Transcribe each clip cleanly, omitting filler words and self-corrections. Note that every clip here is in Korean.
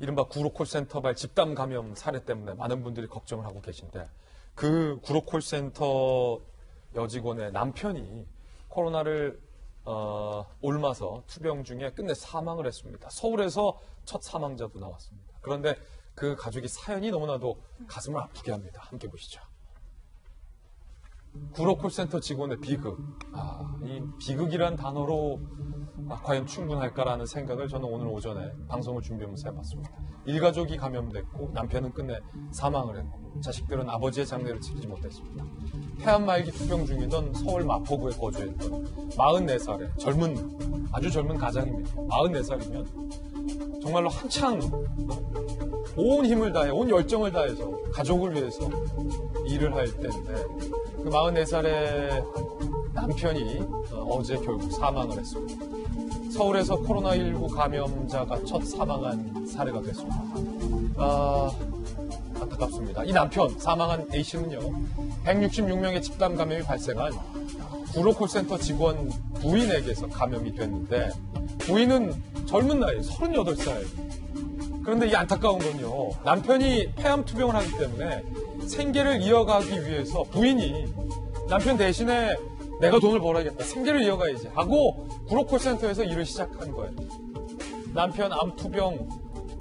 이른바 구로콜센터발 집단 감염 사례 때문에 많은 분들이 걱정을 하고 계신데 그 구로콜센터 여직원의 남편이 코로나를 옮아서 투병 중에 끝내 사망을 했습니다. 서울에서 첫 사망자도 나왔습니다. 그런데 그 가족이 사연이 너무나도 가슴을 아프게 합니다. 함께 보시죠. 구로콜센터 직원의 비극. 이 비극이란 단어로 과연 충분할까라는 생각을 저는 오늘 오전에 방송을 준비하면서 해봤습니다. 일가족이 감염됐고 남편은 끝내 사망을 했고 자식들은 아버지의 장례를 치르지 못했습니다. 폐암 말기 투병 중이던 서울 마포구에 거주했던 44살의 아주 젊은 가장입니다. 44살이면 정말로 한창 온 힘을 다해, 온 열정을 다해서 가족을 위해서 일을 할 때인데 그 44살의 남편이 어제 결국 사망을 했습니다. 서울에서 코로나19 감염자가 첫 사망한 사례가 됐습니다. 안타깝습니다. 이 남편, 사망한 A씨는요, 166명의 집단 감염이 발생한 구로콜센터 직원 부인에게서 감염이 됐는데 부인은 젊은 나이, 38살. 그런데 이 안타까운 건요, 남편이 폐암 투병을 하기 때문에 생계를 이어가기 위해서 부인이 남편 대신에 내가 돈을 벌어야겠다, 생계를 이어가야지 하고 구로콜센터에서 일을 시작한 거예요. 남편 암 투병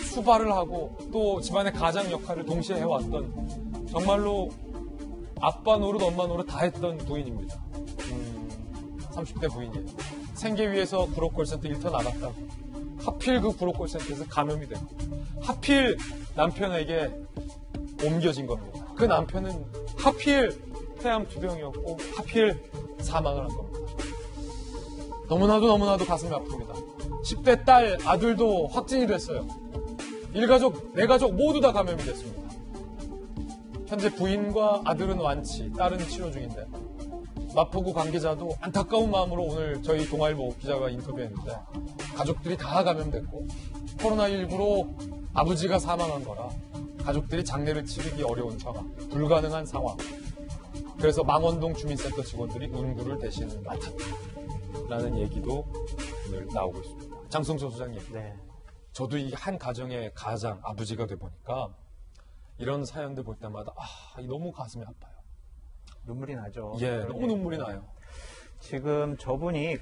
수발을 하고 또 집안의 가장 역할을 동시에 해왔던 정말로 아빠 노릇 엄마 노릇 다 했던 부인입니다. 30대 부인이에요. 생계 위해서 구로콜센터 일터 나갔다고 하필 그 구로콜센터에서 감염이 되고 하필 남편에게 옮겨진 겁니다. 그 남편은 하필 폐암 투병이었고 하필 사망을 한 겁니다. 너무나도 가슴이 아픕니다. 10대 딸 아들도 확진이 됐어요. 일가족, 내가족 모두 다 감염이 됐습니다. 현재 부인과 아들은 완치, 딸은 치료 중인데 마포구 관계자도 안타까운 마음으로 오늘 저희 동아일보 기자가 인터뷰했는데 가족들이 다 감염됐고 코로나19로 아버지가 사망한 거라 가족들이 장례를 치르기 어려운 상황, 불가능한 상황. 그래서 망원동 주민센터 직원들이 운구를 대신 맡았다라는 얘기도 오늘 나오고 있습니다. 장성철 소장님, 네. 저도 이 한 가정의 가장 아버지가 돼 보니까 이런 사연들 볼 때마다 너무 가슴이 아파요. 눈물이 나죠. 예, 너무 눈물이 나요. 지금 저분이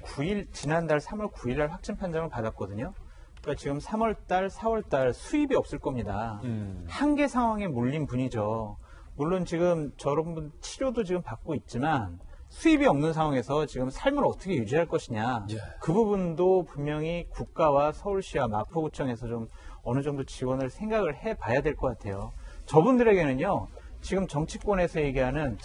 지난달 3월 9일 날 확진 판정을 받았거든요. 그러니까 지금 3월달, 4월달 수입이 없을 겁니다. 한계 상황에 몰린 분이죠. 물론 지금 저런 분 치료도 지금 받고 있지만 수입이 없는 상황에서 지금 삶을 어떻게 유지할 것이냐. 예. 그 부분도 분명히 국가와 서울시와 마포구청에서 좀 어느 정도 지원을 생각을 해봐야 될 것 같아요. 저분들에게는요. 지금 정치권에서 얘기하는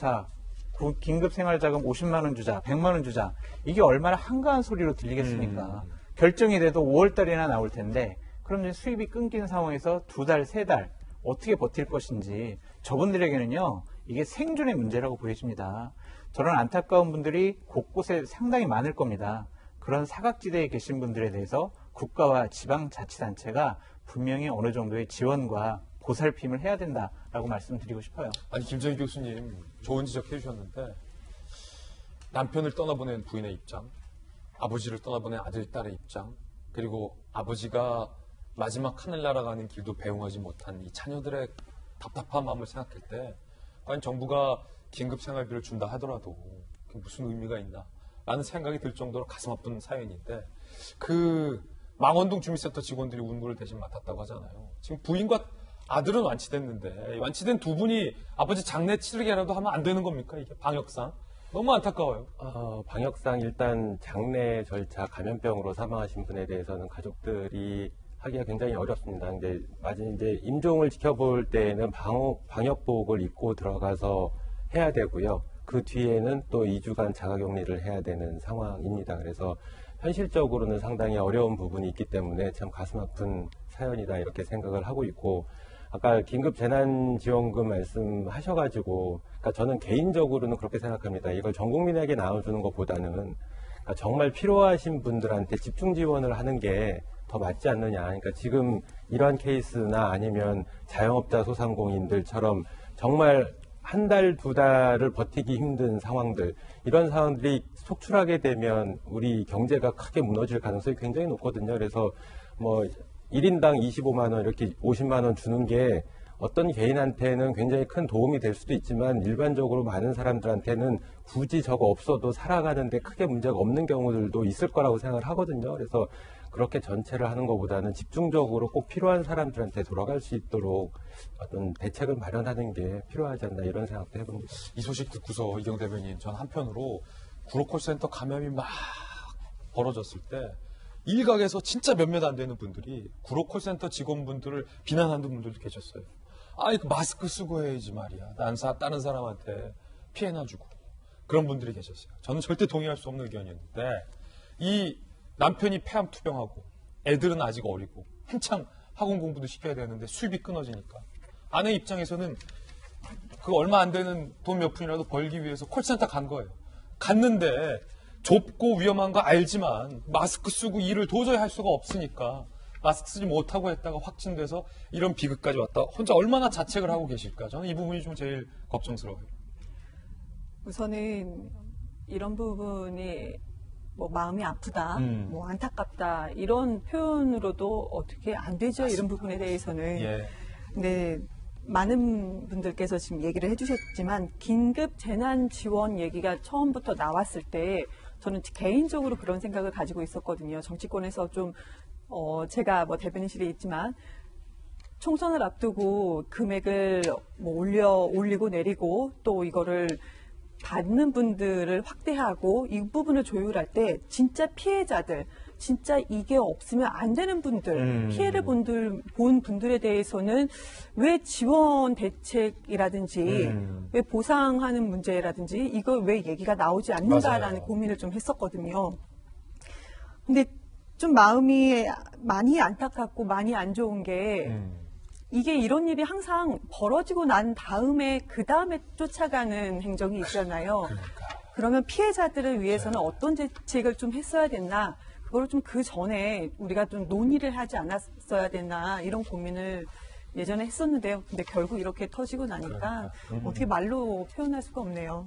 긴급생활자금 50만 원 주자, 100만 원 주자. 이게 얼마나 한가한 소리로 들리겠습니까? 결정이 돼도 5월 달이나 나올 텐데 그럼 이제 수입이 끊긴 상황에서 2달, 3달 어떻게 버틸 것인지 저분들에게는요. 이게 생존의 문제라고 보여집니다. 저런 안타까운 분들이 곳곳에 상당히 많을 겁니다. 그런 사각지대에 계신 분들에 대해서 국가와 지방자치단체가 분명히 어느 정도의 지원과 보살핌을 해야 된다라고 말씀드리고 싶어요. 아니, 김정희 교수님 좋은 지적해 주셨는데 남편을 떠나보낸 부인의 입장, 아버지를 떠나보낸 아들, 딸의 입장, 그리고 아버지가 마지막 하늘 날아가는 길도 배웅하지 못한 이 자녀들의 답답한 마음을 생각할 때 과연 정부가 긴급생활비를 준다 하더라도 그게 무슨 의미가 있나 라는 생각이 들 정도로 가슴 아픈 사연인데 그 망원동 주민센터 직원들이 운구를 대신 맡았다고 하잖아요. 지금 부인과 아들은 완치됐는데 완치된 두 분이 아버지 장례 치르게라도 하면 안 되는 겁니까? 이게 방역상 너무 안타까워요. 방역상 일단 장례 절차 감염병으로 사망하신 분에 대해서는 가족들이 하기가 굉장히 어렵습니다. 근데 이제 임종을 지켜볼 때에는 방역복을 입고 들어가서 해야 되고요. 그 뒤에는 또 2주간 자가격리를 해야 되는 상황입니다. 그래서 현실적으로는 상당히 어려운 부분이 있기 때문에 참 가슴 아픈 사연이다 이렇게 생각을 하고 있고 아까 긴급재난지원금 말씀하셔가지고 그러니까 저는 개인적으로는 그렇게 생각합니다. 이걸 전 국민에게 나눠주는 것보다는 그러니까 정말 필요하신 분들한테 집중 지원을 하는 게 더 맞지 않느냐. 그러니까 지금 이러한 케이스나 아니면 자영업자 소상공인들처럼 정말 한 달, 2달을 버티기 힘든 상황들, 이런 상황들이 속출하게 되면 우리 경제가 크게 무너질 가능성이 굉장히 높거든요. 그래서 1인당 25만 원 이렇게 50만 원 주는 게 어떤 개인한테는 굉장히 큰 도움이 될 수도 있지만 일반적으로 많은 사람들한테는 굳이 저거 없어도 살아가는데 크게 문제가 없는 경우들도 있을 거라고 생각을 하거든요. 그래서 그렇게 전체를 하는 것보다는 집중적으로 꼭 필요한 사람들한테 돌아갈 수 있도록 어떤 대책을 마련하는 게 필요하지 않나 이런 생각도 해봅니다. 이 소식 듣고서 이경 대변인, 전 한편으로 구로콜센터 감염이 막 벌어졌을 때 일각에서 진짜 몇몇 안 되는 분들이 구로콜센터 직원분들을 비난하는 분들도 계셨어요. 아이, 그 마스크 쓰고 해야지 말이야. 다른 사람한테 피해나 주고. 그런 분들이 계셨어요. 저는 절대 동의할 수 없는 의견이었는데, 이 남편이 폐암 투병하고, 애들은 아직 어리고, 한창 학원 공부도 시켜야 되는데 수입이 끊어지니까. 아내 입장에서는 그 얼마 안 되는 돈 몇 푼이라도 벌기 위해서 콜센터 간 거예요. 갔는데, 좁고 위험한 거 알지만 마스크 쓰고 일을 도저히 할 수가 없으니까 마스크 쓰지 못하고 했다가 확진돼서 이런 비극까지 왔다. 혼자 얼마나 자책을 하고 계실까? 저는 이 부분이 좀 제일 걱정스러워요. 우선은 이런 부분이 뭐 마음이 아프다, 음. 뭐 안타깝다 이런 표현으로도 어떻게 안 되죠. 맞습니다. 이런 부분에 대해서는. 예. 네. 많은 분들께서 지금 얘기를 해주셨지만 긴급 재난 지원 얘기가 처음부터 나왔을 때 저는 개인적으로 그런 생각을 가지고 있었거든요. 정치권에서 좀 제가 뭐 대변인실에 있지만 총선을 앞두고 금액을 뭐 올리고 내리고 또 이거를 받는 분들을 확대하고 이 부분을 조율할 때 진짜 피해자들, 진짜 이게 없으면 안 되는 분들, 피해를 본 분들에 대해서는 왜 지원 대책이라든지 왜 보상하는 문제라든지 이거 왜 얘기가 나오지 않는가라는 맞아요. 고민을 좀 했었거든요. 근데 좀 마음이 많이 안타깝고 많이 안 좋은 게 이게 이런 일이 항상 벌어지고 난 다음에 그 다음에 쫓아가는 행정이 있잖아요. 그러면 피해자들을 위해서는 어떤 대책을 좀 했어야 됐나, 그거를 좀 그 전에 우리가 좀 논의를 하지 않았어야 됐나 이런 고민을 예전에 했었는데요. 근데 결국 이렇게 터지고 나니까 어떻게 말로 표현할 수가 없네요.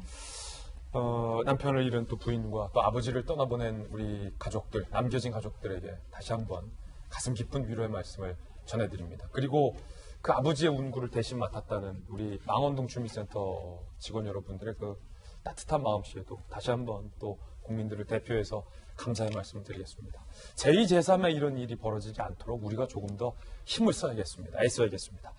남편을 잃은 또 부인과 또 아버지를 떠나보낸 우리 가족들, 남겨진 가족들에게 다시 한번 가슴 깊은 위로의 말씀을 전해드립니다. 그리고 그 아버지의 운구를 대신 맡았다는 우리 망원동 주민센터 직원 여러분들의 그 따뜻한 마음씨에도 다시 한번 또 국민들을 대표해서 감사의 말씀을 드리겠습니다. 제2, 제3의 이런 일이 벌어지지 않도록 우리가 조금 더 힘을 써야겠습니다. 애써야겠습니다.